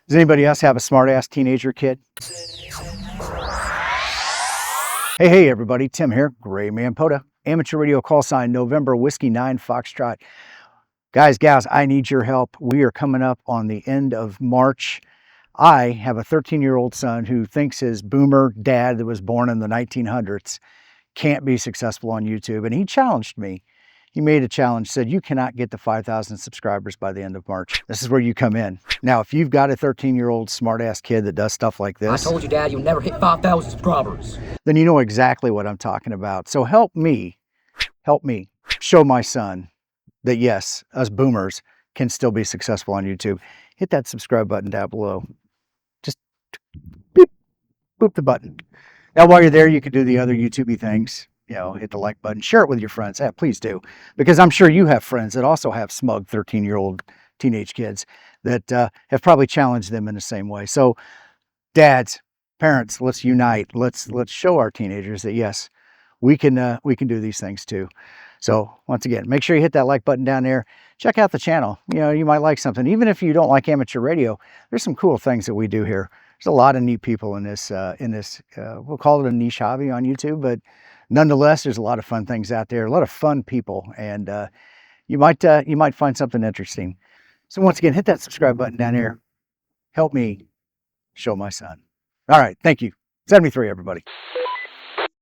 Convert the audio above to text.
Does anybody else have a smart-ass teenager kid? Hey, everybody. Tim here, GraymanPOTA, amateur radio call sign November Whiskey 9 Foxtrot. Guys, gals, I need your help. We are coming up on the end of March. I have a 13-year-old son who thinks his boomer dad that was born in the 1900s can't be successful on YouTube, and he challenged me. He made a challenge, said, you cannot get to 5,000 subscribers by the end of March. This is where you come in. Now, if you've got a 13-year-old smart-ass kid that does stuff like this, I told you, Dad, you'll never hit 5,000 subscribers. Then you know exactly what I'm talking about. So help me show my son that, yes, us boomers can still be successful on YouTube. Hit that subscribe button down below. Just beep, boop the button. Now, while you're there, you can do the other YouTubey things. You know, hit the like button, share it with your friends. Yeah, please do. Because I'm sure you have friends that also have smug 13-year-old teenage kids that have probably challenged them in the same way. So dads, parents, let's unite. Let's show our teenagers that, yes, we can do these things too. So once again, make sure you hit that like button down there. Check out the channel. You know, you might like something. Even if you don't like amateur radio, there's some cool things that we do here. There's a lot of neat people in this, we'll call it a niche hobby on YouTube, but nonetheless, there's a lot of fun things out there, a lot of fun people, and you might find something interesting. So once again, hit that subscribe button down there. Help me show my son. All right, thank you. Send me 3, everybody.